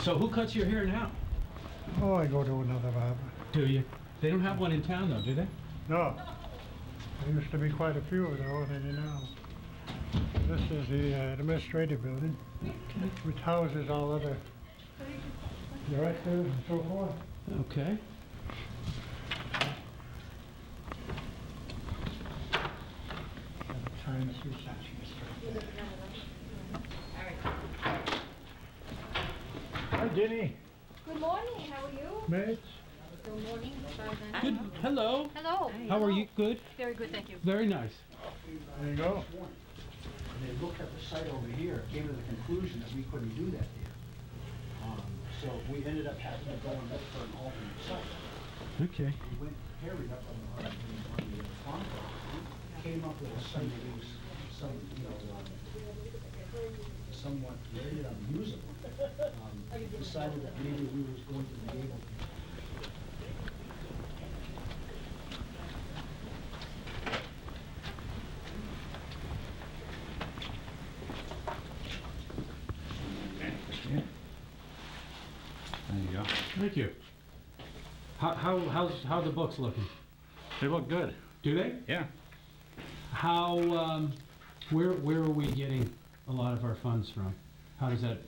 So who cuts your hair now? Oh, I go to another barber. Do you? They don't have one in town though, do they? No. There used to be quite a few though, than now. This is the administrative building, which houses all other directors and so forth. Okay. Sign a few sections. Hi, Jenny. Good morning, how are you? Mates. Good morning, Sergeant. Good. Hello. Hello. How are you? Good. Very good, thank you. Very nice. There you go. And they looked at the site over here, came to the conclusion that we couldn't do that there. So we ended up having to go and look for an alternate site. Okay. We went, carried up on the farm property, came up with a site that was some, somewhat rated unusable. Decided that maybe we was going to be able to. There you go. Thank you. How the books looking? They look good. Do they? Yeah. How where are we getting a lot of our funds from? How's that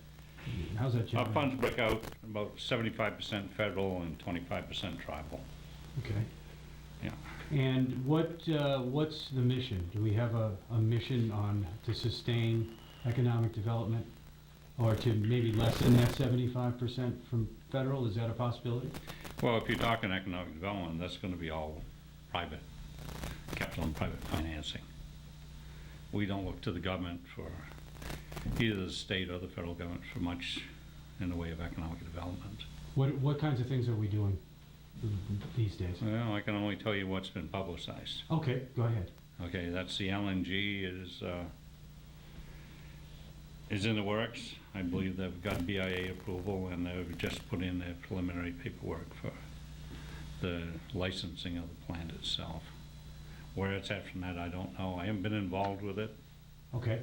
Our generated? funds break out about 75% federal and 25% tribal. Okay. Yeah. And what's the mission? Do we have a mission on to sustain economic development, or to maybe lessen that 75% from federal? Is that a possibility? Well, if you're talking economic development, that's going to be all private, capital and private financing. We don't look to the government for either the state or the federal government for much in the way of economic development. What kinds of things are we doing these days? Well, I can only tell you what's been publicized. Okay, go ahead. Okay, that's the LNG is in the works. I believe they've got BIA approval and they've just put in their preliminary paperwork for the licensing of the plant itself. Where it's at from that, I don't know. I haven't been involved with it, Okay,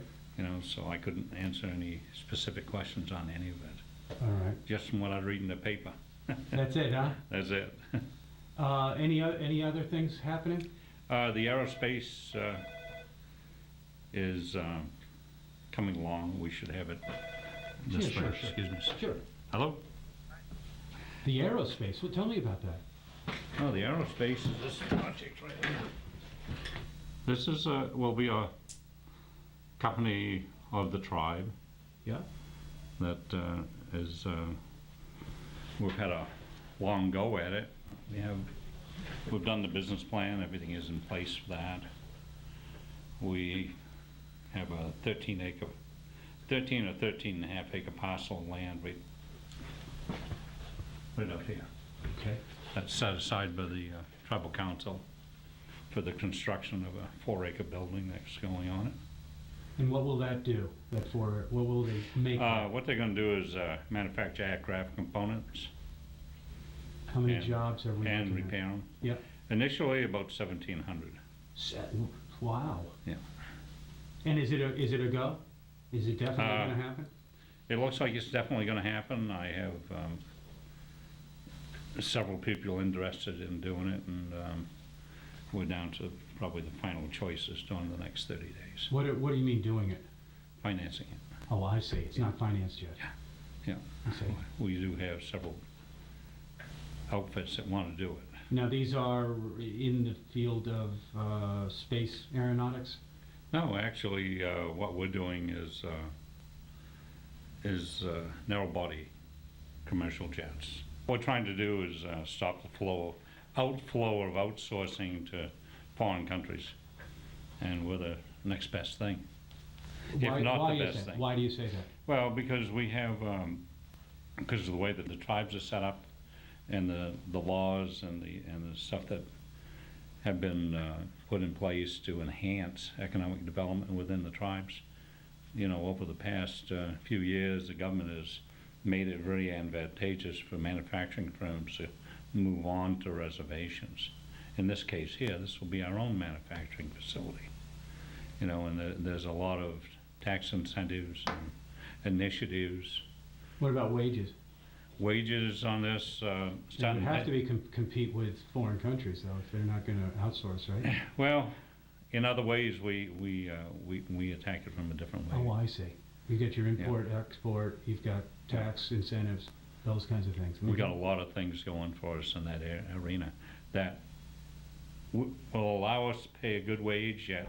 so I couldn't answer any specific questions on any of it. all right. Just from what I read in the paper. That's it, huh? That's it. Any other things happening? The aerospace is coming along. We should have it this Sure, spring. sure. Excuse me. Sure. Hello? The aerospace, well, tell me about that. Oh, the aerospace is this project right here. This is will be a company of the tribe Yeah? that is. We've had a long go at it. We've done the business plan. Everything is in place for that. We have a 13 or 13 and a half acre parcel of land right up here. Okay. That's set aside by the tribal council for the construction of a 4-acre building that's going on it. And what will that do? What will they make? What they're going to do is manufacture aircraft components How many and- jobs are we and looking at? repair them. Yep. Initially, about 1,700. Wow. Yeah. And is it a go? Is it definitely going to happen? It looks like it's definitely going to happen. I have several people interested in doing it, and we're down to probably the final choices during the next 30 days. What do you mean doing it? Financing it. Oh, I see. It's not financed yet. Yeah. I see. We do have several outfits that want to do it. Now, these are in the field of space aeronautics? No, actually, what we're doing is narrow body commercial jets. What we're trying to do is stop the outflow of outsourcing to foreign countries, and we're the next best thing. If not the best thing. Why do you say that? Well, because we have, because of the way that the tribes are set up, and the laws and the stuff that have been put in place to enhance economic development within the tribes. Over the past few years, the government has made it very advantageous for manufacturing firms to move on to reservations. In this case here, this will be our own manufacturing facility. And there's a lot of tax incentives and initiatives. What about wages? wages on this, It would starting. have to be compete with foreign countries though, if they're not gonna outsource, right? Well, in other ways, we attack it from a different way. Oh, I see. You get your import, export, you've got tax incentives, those kinds of things. We got a lot of things going for us in that arena that will allow us to pay a good wage, yet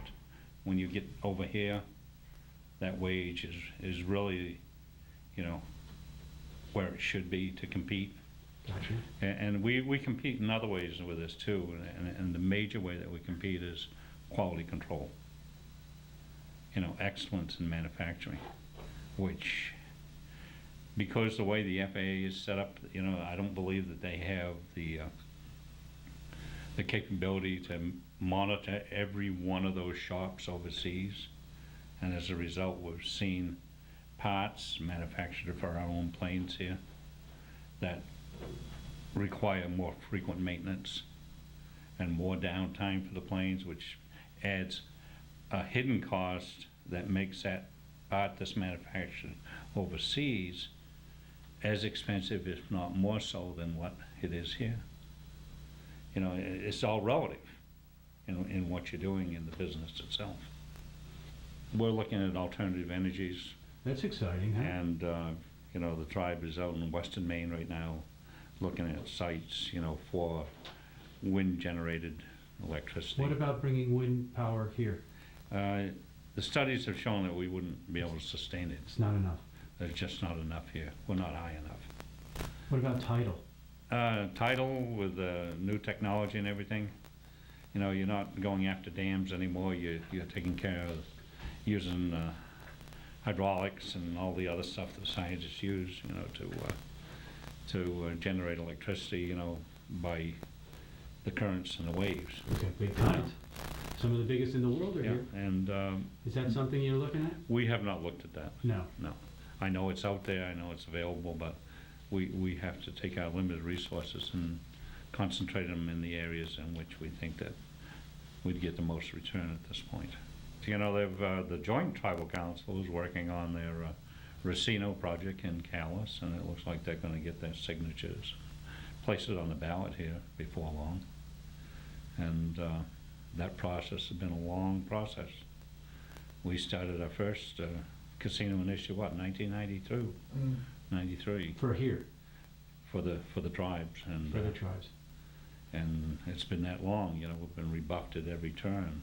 when you get over here, that wage is really, you know, where it should be to compete. Gotcha. And we compete in other ways with this too, and the major way that we compete is quality control. You know, excellence in manufacturing, which, because the way the FAA is set up, you know, I don't believe that they have the capability to monitor every one of those shops overseas. And as a result, we've seen parts manufactured for our own planes here that require more frequent maintenance and more downtime for the planes, which adds a hidden cost that makes that part that's manufactured overseas as expensive, if not more so, than what it is here. You know, it's all relative in what you're doing in the business itself. We're looking at alternative energies, That's exciting, huh? and you know, the tribe is out in western Maine right now looking at sites, you know, for wind-generated electricity. What about bringing wind power here? The studies have shown that we wouldn't be able to sustain it. It's not enough. There's just not enough here. We're not high enough. What about tidal? Tidal with new technology and everything, you know, you're not going after dams anymore. You're taking care of using hydraulics and all the other stuff that scientists use, you know, to generate electricity, you know, by the currents and the waves. Okay, big tides. Some of the biggest in the world are Yeah, here. and Is that something you're looking at? we have not looked at that. No. No. I know it's out there, I know it's available, but we have to take our limited resources and concentrate them in the areas in which we think that we'd get the most return at this point. You know, they've the Joint Tribal Council is working on their Racino project in Calais, and it looks like they're going to get their signatures, place it on the ballot here before long. And that process has been a long process. We started our first casino initiative, what, 1992, 93, For here, for the tribes, and for the tribes. and it's been that long. You know, we've been rebuffed at every turn,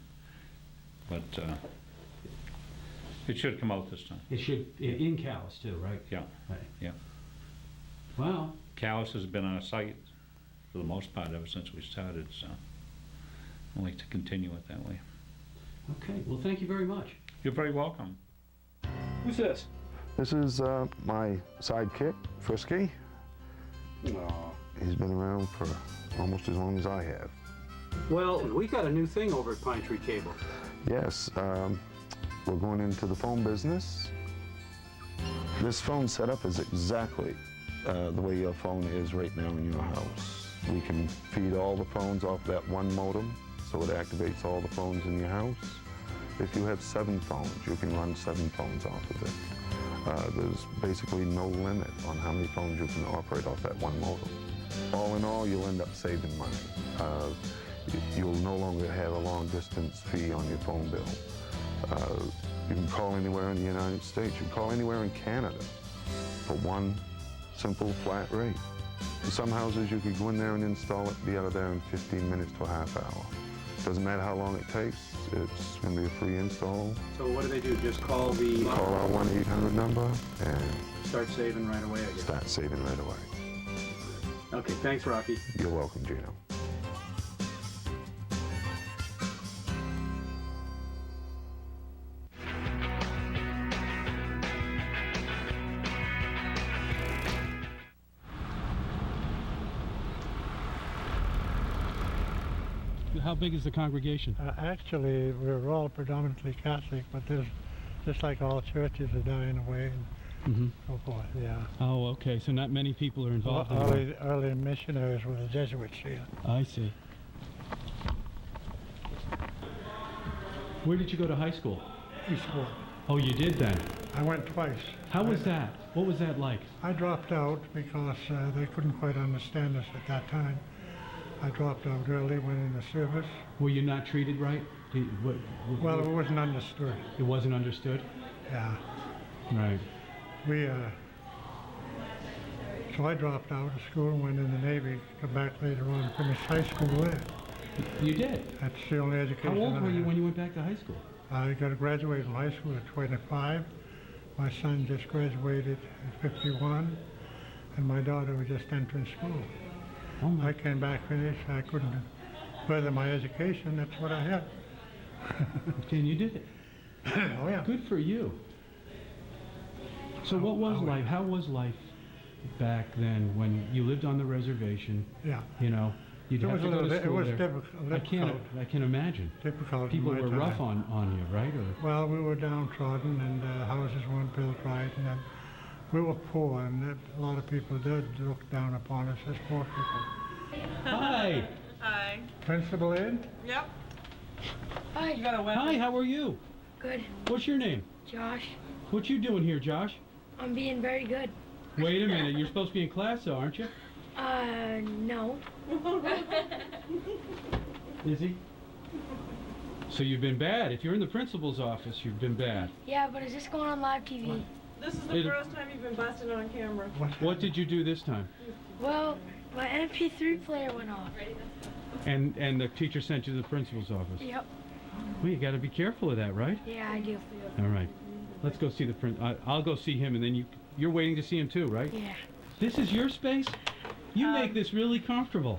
but it should come out this time. It should, in Calais too, right? Yeah, Right. yeah. Well, Calais has been our site for the most part ever since we started, so I'd like to continue it that way. okay, well, thank you very much. You're very welcome. Who's this? This is my sidekick, Frisky. Aw. He's been around for almost as long as I have. Well, we got a new thing over at Pine Tree Cable. Yes, we're going into the phone business. This phone setup is exactly the way your phone is right now in your house. We can feed all the phones off that one modem, so it activates all the phones in your house. If you have 7 phones, you can run 7 phones off of it. There's basically no limit on how many phones you can operate off that one modem. All in all, you'll end up saving money. You'll no longer have a long distance fee on your phone bill. You can call anywhere in the United States. You can call anywhere in Canada for one simple flat rate. In some houses, you could go in there and install it, be out of there in 15 minutes to a half hour. Doesn't matter how long it takes, it's going to be a free install. So what do they do? Just call the... Call our 1-800 number and Start saving right away, I guess. start saving right away. Okay, thanks, Rocky. You're welcome, Gino. How big is the congregation? Actually, we're all predominantly Catholic, but there's, just like all churches are dying away and Mm-hmm. so forth, yeah. Oh, okay, so not many people are involved in that. Early missionaries were the Jesuits here. I see. Where did you go to high school? Eastport. Oh, you did then? I went twice. How was that? What was that like? I dropped out because they couldn't quite understand us at that time. I dropped out early, went in the service. Were you not treated right? Well, it wasn't understood. It wasn't understood? Yeah. Right. So I dropped out of school, went in the Navy, come back later on, finished high school there. You did? That's the only How education old I were you had. when you went back to high school? I got to graduate from high school at 25. My son just graduated at 51, and my daughter was just entering school. Oh my. I came back finished. I couldn't further my education. That's what I had. And you did it. Oh yeah. Good for you. So what was life? How was life back then when you lived on the reservation? Yeah. You know, you'd It have was to a go little to bit. It school was there. difficult. I can imagine. Difficult. People in my were time. rough on you, right? Or Well, we were downtrodden, and houses weren't built right, and then we were poor, and a lot of people did look down upon us as poor people. hi, Hi. Principal Ed? Yep. Hi. You got a weapon? hi. How are you? Good. What's your name? Josh, What you doing here, Josh? I'm being very good. Wait a minute. You're supposed to be in class, though, aren't you? No. Is he? So you've been bad. If you're in the principal's office, you've been bad. Yeah, but is this going on live TV? This is the It- first time you've been busted on camera. What did you do this time? Well, my MP3 player went off. And the teacher sent you to the principal's office. Yep. Well, you got to be careful of that, right? Yeah, I do. All right. Let's go see the I'll go see him, and then you're waiting to see him too, right? Yeah. This is your space? You make this really comfortable.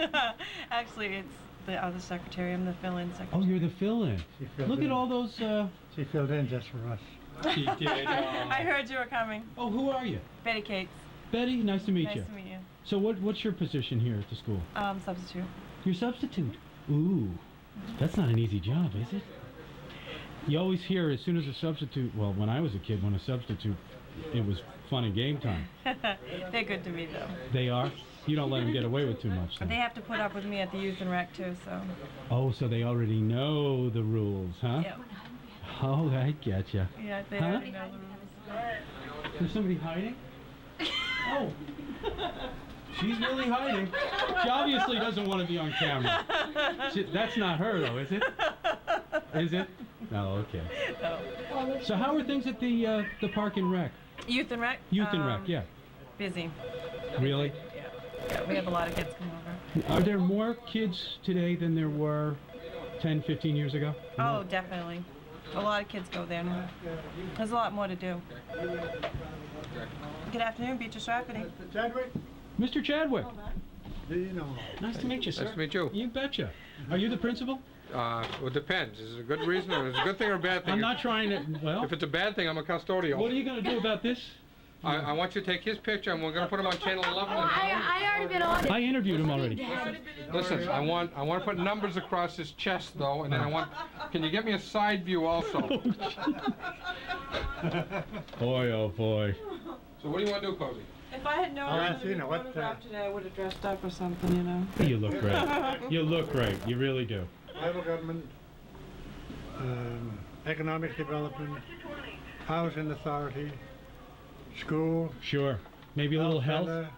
Actually, it's the other secretary. I'm the fill-in Oh, secretary. you're the fill-in. She filled Look at in. all those. She filled in just for us. She did. I heard you were coming. Oh, who are you? Betty Cates. Betty, nice to meet Nice you. to meet you. So what's your position here at the school? Substitute. You're substitute. Ooh, that's not an easy job, is it? You always hear as soon as a substitute, well, when I was a kid, when a substitute, it was fun and game time. They're good to me, though. They are? You don't let them get away with too much, They then. have to put up with me at the youth and rec, too, so. Oh, so they already know the rules, huh? Yep. Oh, I getcha. Yeah, they Huh? already know the rules. There's somebody hiding? Oh. She's really hiding. She obviously doesn't want to be on camera. That's not her, though, is it? Is it? No, okay. No. So how are things at the Park and Rec? Youth and rec? Youth and Rec, yeah. Busy. Really? Yeah, we have a lot of kids coming over. Are there more kids today than there were 10, 15 years ago? Oh, definitely. A lot of kids go there now. There's a lot more to do. Good afternoon, Beatrice Rafferty. Chadwick? Mr. Chadwick, Do you know? nice to meet you, sir. Nice to meet you. You betcha. Are you the principal? Well, it depends. Is it a good reason or is it a good thing or a bad thing? I'm not trying to, well, If it's a bad thing, I'm a custodial. what are you going to do about this? I want you to take his picture and we're going to put him on channel 11. I already been on it. I interviewed him already. Listen, I want to put numbers across his chest though, and then can you get me a side view also? Boy, oh boy. So what do you want to do, Cozy? If I had known I'll I ask was you, going to what, photograph today, I would have dressed up or something, you know. You look great. You look great. You really do. Iowa government, economic development, housing authority, school, Sure. Maybe a little health, center,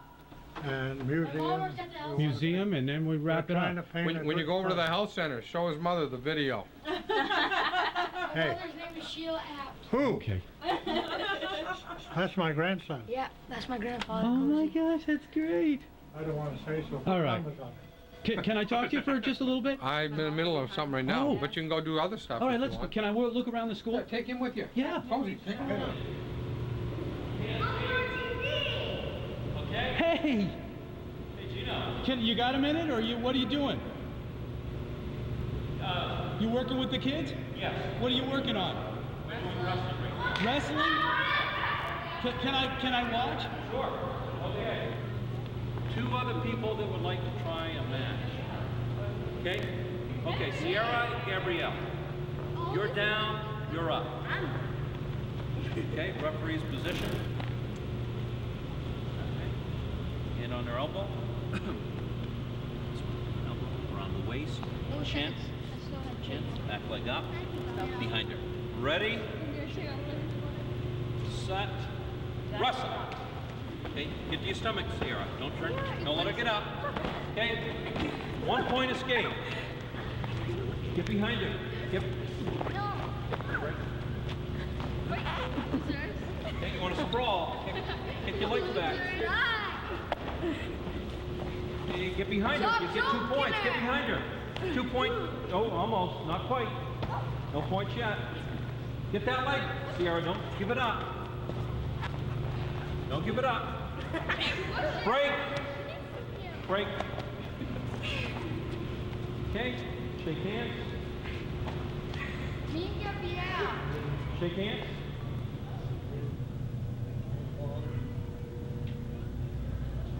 and museum. museum, and then we wrap it Trying up. to paint a When you good go over to the picture. health center, show his mother the video. Hey, His name is Sheila Apt. who? Okay. That's my grandson. Yeah, that's my grandfather. Oh my Cozy. gosh, that's great. I don't want to say so. All right. Numbers on it. Can I talk to you for just a little bit? I'm in the middle of something right now, Oh. but you can go do other stuff. All right, if you let's. want. Can I look around the school? Yeah, take him with you. Yeah. Cozy, take him with you. Hey! You got a minute, or what are you doing? You working with the kids? Yes. What are you working on? Wrestling. Can I watch? Sure. Okay. 2 other people that would like to try a match. Okay? Okay, Sierra and Gabrielle. You're down, you're up. Okay, referee's position. Okay. Hand on their elbow. Elbow around the waist. Chin. Chin. Back leg up. Behind her. Ready? So. set, wrestle. Okay, get to your stomach, Sierra. Don't turn, don't let her get up. Okay, 1 point escape. Get behind her. Get. Okay, you want to sprawl. Kick your legs back. Okay, get behind her. You get 2 points. Get behind her. 2 point. Oh, almost. Not quite. No points yet. Get that leg, Sierra. Don't give it up. Don't give it up. Break. Break. Okay. Shake hands. Shake hands.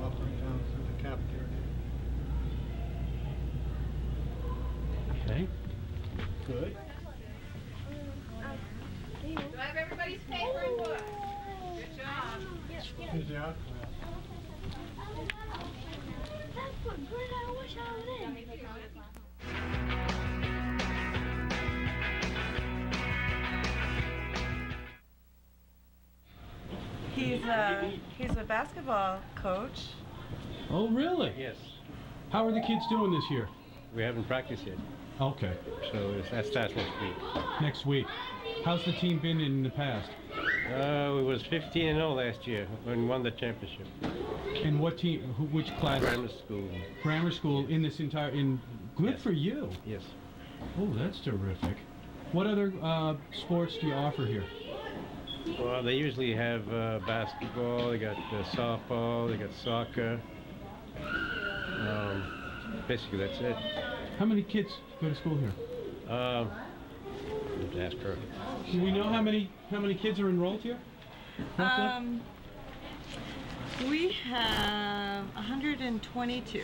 Walking down through the cafeteria. Okay. Good. Do I have everybody's paper and book? Good job. Here's the art class. That's what good I wish I was in. He's a basketball coach. Oh, really? Yes, How are the kids doing this year? we haven't practiced yet, Okay. so that starts next week. Next week. How's the team been in the past? We was 15-0 last year when we won the championship. And what team? Which class? Grammar school. Grammar school in this entire. Good Yes. for you. Yes. Oh, that's terrific. What other sports do you offer here? Well, they usually have basketball. They got softball. They got soccer. Basically, that's it. How many kids go to school here? Ask her. Do we know how many kids are enrolled here? Roughly? We have 122,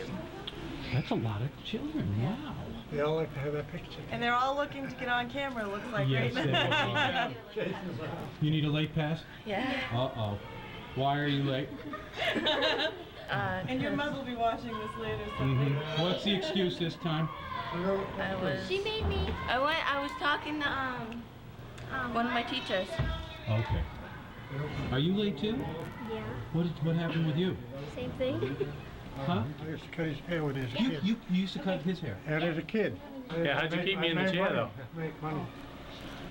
That's a lot of children. Wow. They all like to have a picture. and they're all looking to get on camera. Looks like Yes, right they now. Jason's around. You need a late pass? Yeah. Uh-oh. Why are you late? And your mother will be watching this later. So What's the excuse this time? She made me. I was talking to one of my teachers. Okay. Are you late too? Yeah. What happened with you? Same thing. Huh? I used to cut his hair when he was a You, kid. you used to cut his hair. And as a kid. Yeah, how'd you keep me in the chair, though? Make money.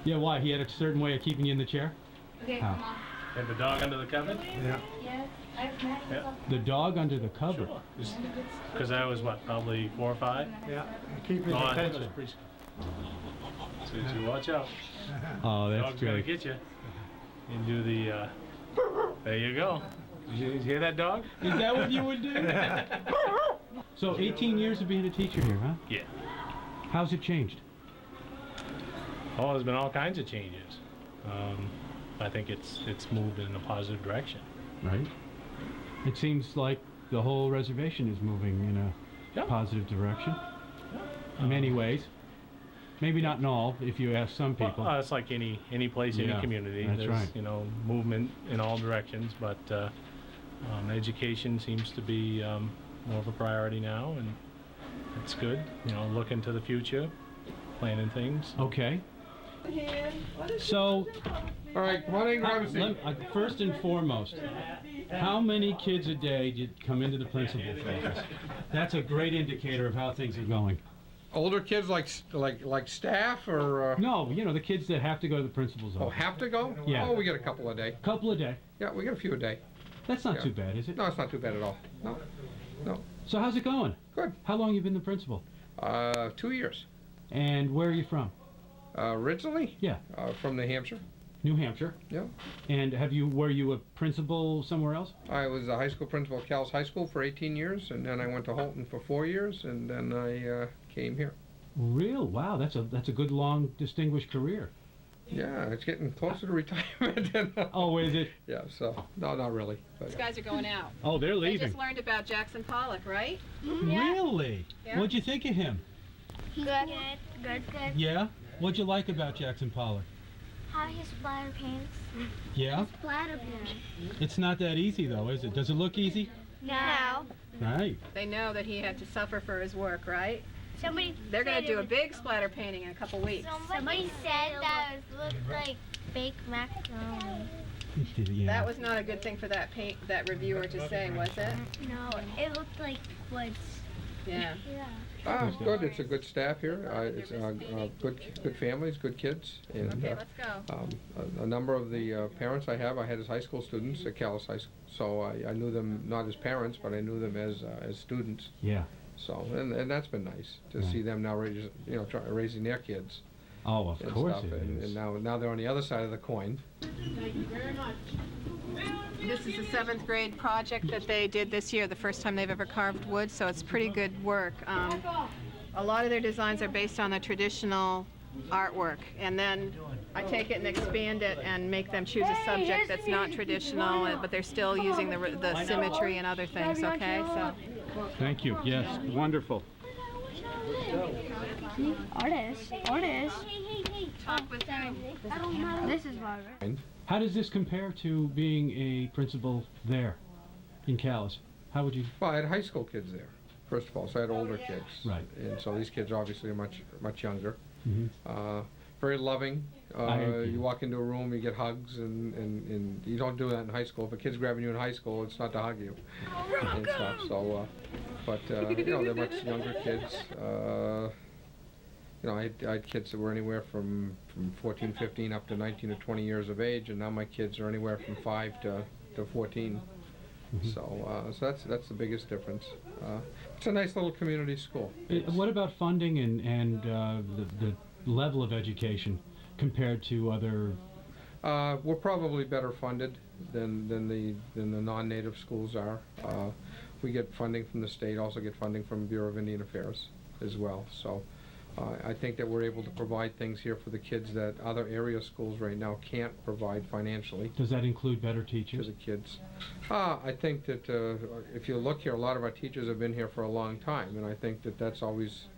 Yeah, why? He had a certain way of keeping you in the chair? Okay. How? Have the dog under the cupboard? Yeah. The dog under the cupboard. Because I was, probably 4 or 5? Yeah. Keep his attention. So you watch out. Oh, that's great. get you. And do the, there you go. Did you hear that dog? Is that what you would do? So 18 years of being a teacher here, huh? Yeah. How's it changed? Oh, there's been all kinds of changes. I think it's moved in a positive direction. Right. It seems like the whole reservation is moving in a Yeah. positive direction. In many ways. Maybe not in all, if you ask some people. Well, it's like any place, any Yeah, community. that's There's, right. movement in all directions, but education seems to be more of a priority now, and it's good. Looking to the future, planning things. Okay. So, All right, come on in, grab a seat. first and foremost, how many kids a day did come into the principal's office? That's a great indicator of how things are going. Older kids like staff or? No, the kids that have to go to the principal's Oh, office. have to go? Yeah. Oh, we get a couple a day. Couple a day. Yeah, we get a few a day. That's not Yeah. too bad, is it? No, it's not too bad at all. No. So how's it going? Good. How long you been the principal? 2 years. And where are you from? Originally? Yeah. From New Hampshire. New Hampshire. Yeah. And were you a principal somewhere else? I was a high school principal at Cal's High School for 18 years, and then I went to Holton for 4 years, and then I came here. Real? Wow, that's a good long distinguished career. Yeah, it's getting closer to retirement. Oh, is it? Yeah, so, no, not really. But, These guys are going out. Oh, they're They leaving. just learned about Jackson Pollock, right? Really? Yeah. What'd you think of him? Good. Good. Yeah? What'd you like about Jackson Pollock? How he splatter paints. Yeah? Splatter paint. It's not that easy though, is it? Does it look easy? No. Right. They know that he had to suffer for his work, right? Somebody. They're going to do a big splatter painting in a couple weeks. Somebody said that it looked like baked macaroni. Yeah. That was not a good thing for that reviewer to say, was it? No, it looked like woods. Yeah. Ah, it's good. It's a good staff here. It's good families, good kids, and Okay, let's go. a number of the parents I had as high school students at Calais High School, so I knew them not as parents, but I knew them as students. Yeah. So and that's been nice to see them now raising their kids. Oh, of And course stuff, it is. and now they're on the other side of the coin. Thank you very much. This is a 7th grade project that they did this year, the first time they've ever carved wood, so it's pretty good work. A lot of their designs are based on the traditional artwork, and then I take it and expand it and make them choose a subject that's not traditional, but they're still using the symmetry and other things, okay? So. Thank you. Yes, wonderful. Artist. Talk with them. This is Barbara. How does this compare to being a principal there in Calais? How would you? Well, I had high school kids there, first of all, so I had older kids. Right. And so these kids obviously are much younger. Mm-hmm. Very loving. Yeah. You walk into a room, you get hugs, and you don't do that in high school. If a kid's grabbing you in high school, it's not to hug you and stuff. So, they're much younger kids. I had kids that were anywhere from 14, 15 up to 19 or 20 years of age, and now my kids are anywhere from 5 to 14. Mm-hmm. So that's the biggest difference. It's a nice little community school. What about funding and the level of education compared to other? We're probably better funded than the non-native schools are. We get funding from the state, also get funding from Bureau of Indian Affairs as well. So I think that we're able to provide things here for the kids that other area schools right now can't provide financially. Does that include better To teachers? the kids. I think that if you look here, a lot of our teachers have been here for a long time, and I think that that's always,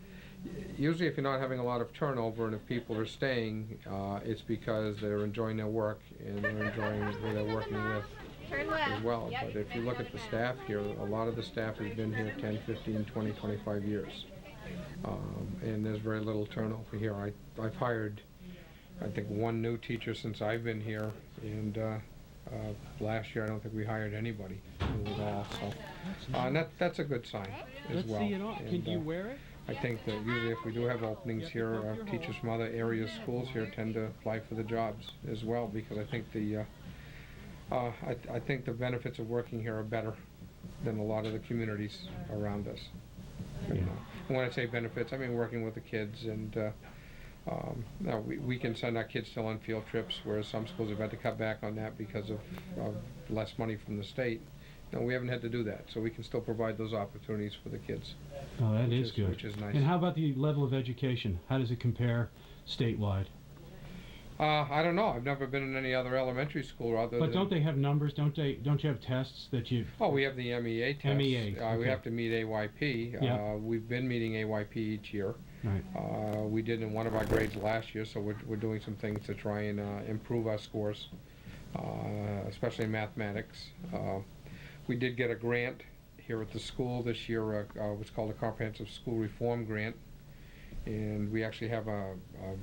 usually if you're not having a lot of turnover and if people are staying, it's because they're enjoying their work and they're enjoying who they're working with as well. But if you look at the staff here, a lot of the staff has been here 10, 15, 20, 25 years. And there's very little turnover here. I've hired, I think, one new teacher since I've been here, and last year I don't think we hired anybody new at all. So, and that's a good sign as well. Let's see it all. Can And, you wear it? I think that usually if we do have openings here, teachers from other area schools here tend to apply for the jobs as well, because I think I think the benefits of working here are better than a lot of the communities around us. You know. And when I say benefits, I mean working with the kids, and we can send our kids still on field trips, whereas some schools have had to cut back on that because of less money from the state. No, we haven't had to do that, so we can still provide those opportunities for the kids. Oh, that is good. Which is nice. And how about the level of education? How does it compare statewide? I don't know. I've never been in any other elementary school other But than... don't they have numbers? Don't you have tests that you? Oh, we have the MEA test. MEA, We okay. have to meet AYP. Yeah. We've been meeting AYP each year. Right. We did in one of our grades last year, so we're doing some things to try and improve our scores, especially in mathematics. We did get a grant here at the school this year, what's called a Comprehensive School Reform Grant. And we actually have a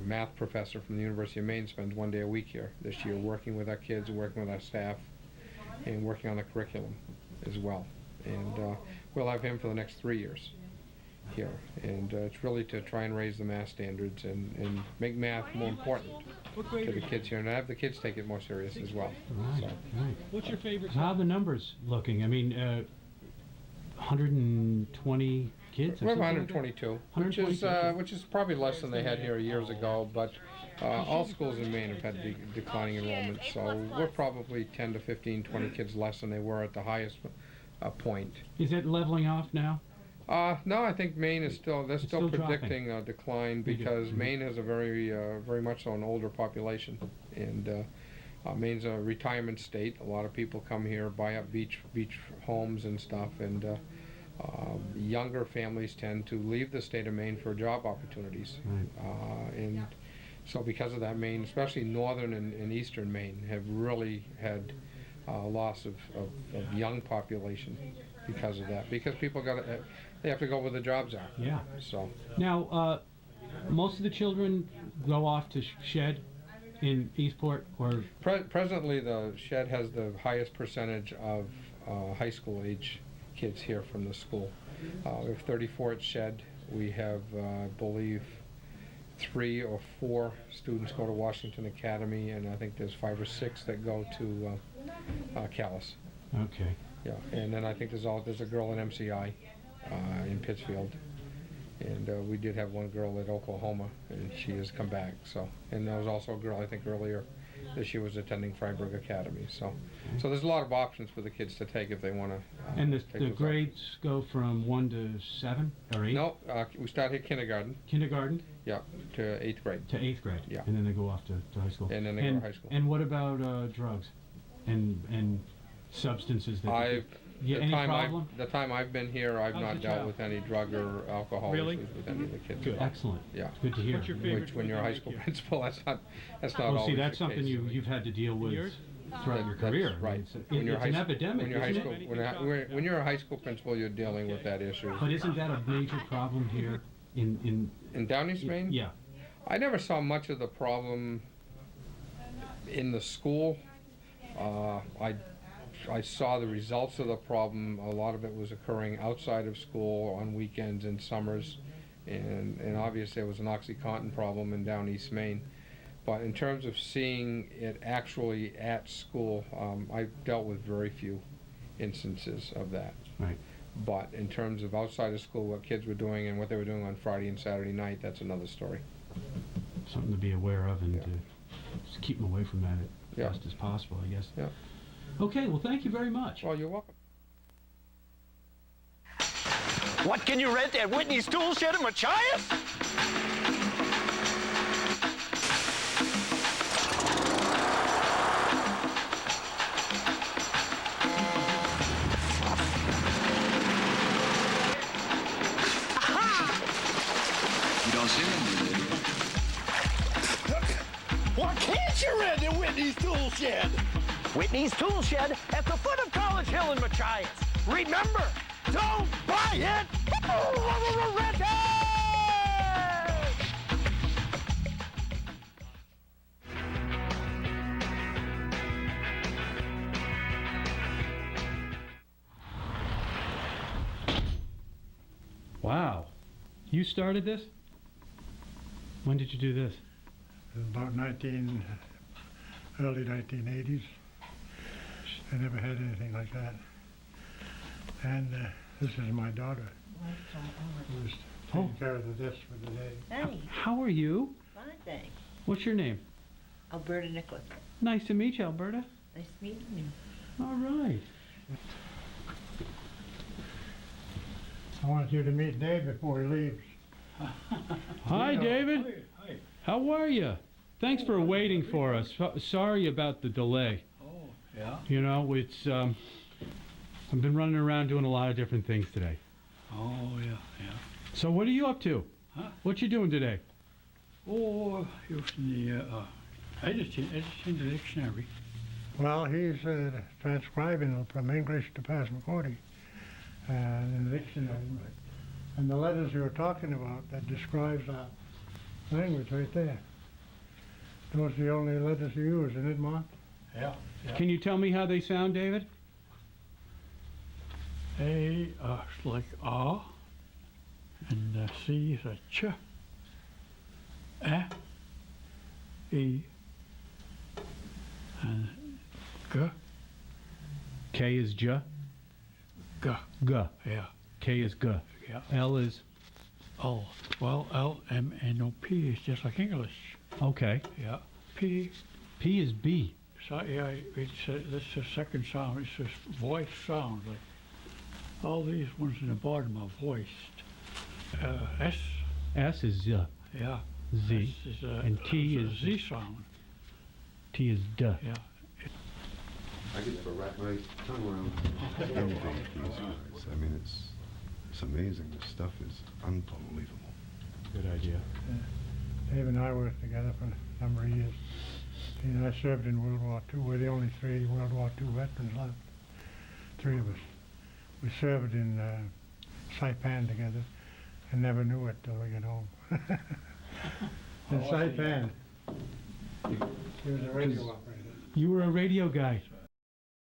math professor from the University of Maine spends one day a week here this year working with our kids and working with our staff and working on the curriculum as well. And we'll have him for the next 3 years here. And it's really to try and raise the math standards and make math more important to the kids here, and have the kids take it more serious as well. Right. So. Right. What's your favorite? How are the numbers looking? I mean, 120 kids? We have or something like that? 122, which is probably less than they had here years ago, but all schools in Maine have had declining enrollment, so we're probably 10 to 15, 20 kids less than they were at the highest point. Is it leveling off now? No, I think Maine is they're still still predicting a decline because Maine has a very much so an older population, and Maine's a retirement state. A lot of people come here, buy up beach homes and stuff, and younger families tend to leave the state of Maine for job opportunities. Right. And so because of that, Maine, especially northern and eastern Maine, have really had loss of young population because of that. Because people they have to go where the jobs are. Yeah. So Now, most of the children go off to shed in Eastport, or? Presently, the shed has the highest percentage of high school age kids here from the school. We have 34 at Shed. We have, I believe, 3 or 4 students go to Washington Academy, and I think there's 5 or 6 that go to Callis. Okay. Yeah, and then I think there's a girl in MCI in Pittsfield, and we did have one girl at Oklahoma, and she has come back. So, and there was also a girl I think earlier this year was attending Freiburg Academy. So there's a lot of options for the kids to take if they want to. And the grades go from 1 to 7 or 8? No, we start at kindergarten. Kindergarten? Yeah, to 8th grade. To 8th grade? Yeah. And then they go off to high school? And then they go to high school. And what about drugs and substances? That any problem? The time I've been here, I've not dealt with any drug or alcohol issues with any of the kids. Good. Excellent. Yeah. Good to hear. Which, when you're a high school principal, that's not Well, always see, the that's something case. you've had to deal with throughout your That's career. right. It's When you're an epidemic, when you're high isn't school, it? when you're a high school principal, you're dealing with that issue. But isn't that a major problem here in Down East Maine? Yeah. I never saw much of the problem in the school. I saw the results of the problem. A lot of it was occurring outside of school on weekends and summers, and obviously there was an OxyContin problem in Down East Maine. But in terms of seeing it actually at school, I dealt with very few instances of that. Right. But in terms of outside of school, what kids were doing and what they were doing on Friday and Saturday night, that's another story. Something to be aware of and to just keep them away from that Yeah. as best as possible, I guess. Yeah. Okay, well, thank you very much. Well, you're welcome. What can you rent at Whitney's Tool Shed in Machias? You don't see them? What can't you rent at Whitney's Tool Shed? Whitney's Tool Shed at the foot of College Hill in Machias. Remember, don't buy it, rent it! Wow. You started this? When did you do this? About early 1980s. I never had anything like that. And this is my daughter, who's taking care of the desk for the day. Hey, How are you? fine, thanks. What's your name? Alberta Nicholas. Nice to meet you, Alberta. Nice meeting you. All right. I want you to meet Dave before he leaves. Hi, Yeah. David. Hi. How are you? Thanks for waiting for us. Sorry about the delay. Oh, yeah? You know, it's I've been running around doing a lot of different things today. Oh, yeah, yeah. So what are you up to? Huh? What you doing today? Oh, using the editing the dictionary. Well, he's transcribing from English to Passamaquoddy in the dictionary. And the letters you were talking about that describes our language right there. Those are the only letters you use, isn't it, Mark? Yeah. Can you tell me how they sound, David? A is like A, and C is a ch, E, and G, K is J. G. G. Yeah. K is G. Yeah. L is L. Well, L, M, N, O, P is just like English. okay. Yeah. P. P is B. So, yeah, it's this is the second sound. It's this voice sound. Like all these ones in the bottom are voiced. S. S is Z. Yeah. Z. S is, and T is Z sound. T is D. Yeah. I get to wrap my tongue around anything with these guys. I mean, it's amazing. This stuff is unbelievable. Good idea. Dave and I worked together for a number of years. He and I served in World War II. We're the only 3 World War II veterans left. 3 of us. We served in Saipan together and never knew it till we got home. In Saipan, He was a radio operator. You were a radio guy.